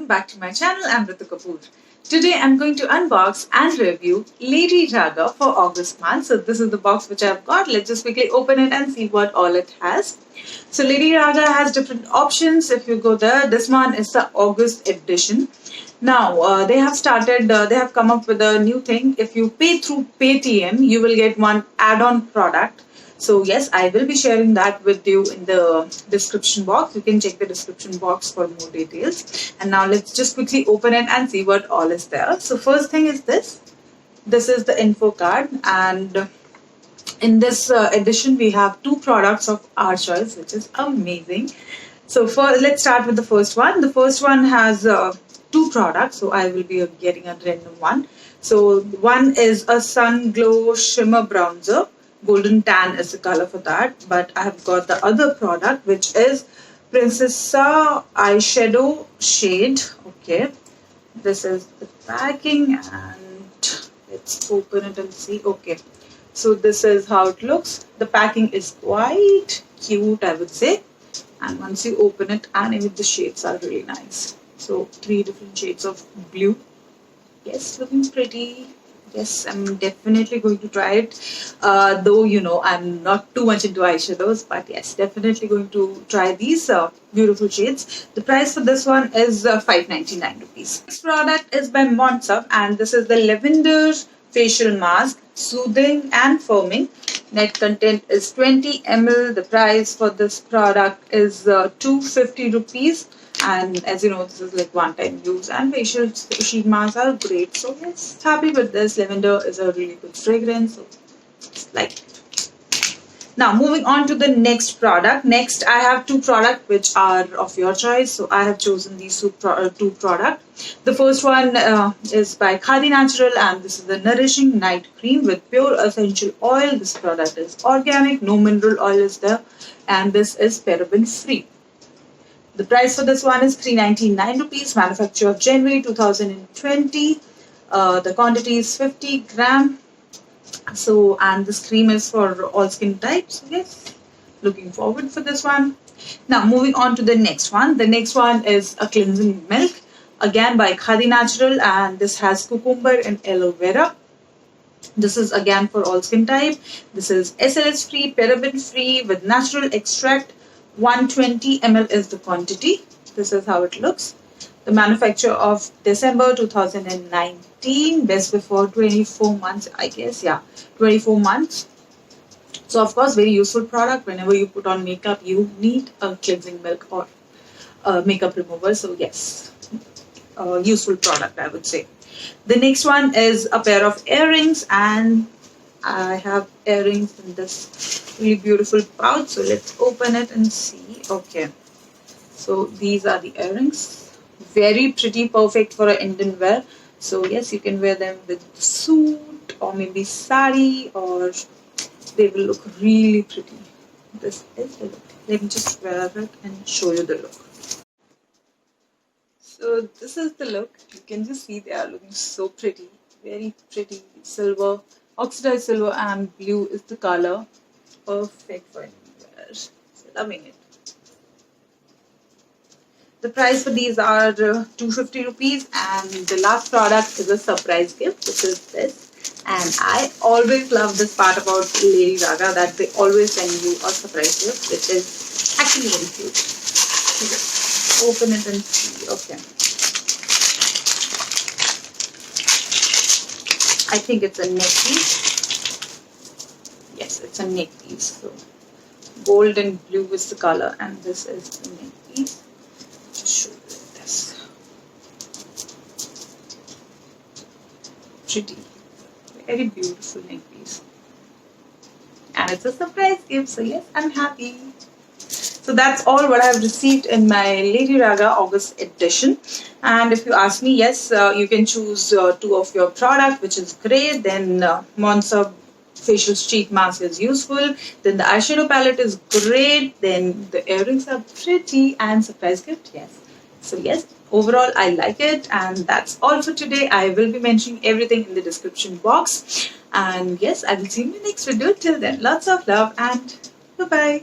back to my channel. I'm Ritu Kapoor. Today I'm going to unbox and review Lady Raga for August month. So this is the box which I've got. Let's just quickly open it and see what all it has. So Lady Raga has different options. If you go there, this one is the August edition. Now they have come up with a new thing. If you pay through Paytm, you will get one add-on product. So yes, I will be sharing that with you in the description box. You can check the description box for more details. And now let's just quickly open it and see what all is there. So first thing is this. This is the info card, and in this edition we have two products of our choice, which is amazing. So let's start with the first one. The first one has two products, so I will be getting a random one. So one is a Sun Glow Shimmer Bronzer. Golden tan is the color for that, but I have got the other product, which is Princessa eyeshadow shade. Okay, this is the packing, and let's open it and see. Okay, so this is how it looks. The packing is quite cute, I would say, and once you open it, and even the shades are really nice. So 3 different shades of blue. Yes, looking pretty. Yes, I'm definitely going to try it. Though, you know, I'm not too much into eyeshadows, but yes, definitely going to try these beautiful shades. The price for this one is 5.99 rupees. This product is by Monsup, and this is the Lavender Facial Mask, Soothing and Firming. Net content is 20 ml. The price for this product is 250 rupees. And as you know, this is like one-time use, and facial sheet masks are great. So yes, happy with this. Lavender is a really good fragrance, so like it. Now moving on to the next product. Next, I have two products which are of your choice. So I have chosen these two products. The first one is by Khadi Natural, and this is the Nourishing Night Cream with pure essential oil. This product is organic, no mineral oil is there, and this is paraben free. The price for this one is 399 rupees. Manufacture of January 2020. The quantity is 50 gram. So, and this cream is for all skin types. Yes, looking forward for this one. Now, moving on to the next one. The next one is a cleansing milk, again by Khadi Natural, and this has cucumber and aloe vera. This is again for all skin type. This is SLS free, paraben free with natural extract. 120 ml is the quantity. This is how it looks. The manufacture of December 2019, best before 24 months, I guess. Yeah, 24 months. So of course, very useful product. Whenever you put on makeup, you need a cleansing milk or a makeup remover. So yes, useful product, I would say. The next one is a pair of earrings, and I have earrings in this really beautiful pouch. So let's open it and see. Okay, so these are the earrings. Very pretty, perfect for an Indian wear. So yes, you can wear them with suit or maybe sari, or they will look really pretty. This is the look. Let me just wear it and show you the look. So this is the look. You can just see they are looking so pretty. Very pretty. Silver, oxidized silver and blue is the color. Perfect for anywhere. So loving it. The price for these are 250 rupees, and the last product is a surprise gift, which is this. And I always love this part about Lady Raga, that they always send you a surprise gift, which is actually very cute. So just open it and see. Okay. I think it's a neck piece. Yes, it's a neck piece. So gold and blue is the color, and this is the neck piece. Just show you like this. Pretty, very beautiful neck piece, and it's a surprise gift. So yes, I'm happy. So that's all what I have received in my Lady Raga August edition. And if you ask me, yes, you can choose two of your product, which is great. Then Monsup facial sheet mask is useful. Then the eyeshadow palette is great. Then the earrings are pretty, and surprise gift, yes. So yes, overall I like it. And that's all for today. I will be mentioning everything in the description box. And yes, I will see you in the next video. Till then, lots of love and bye-bye.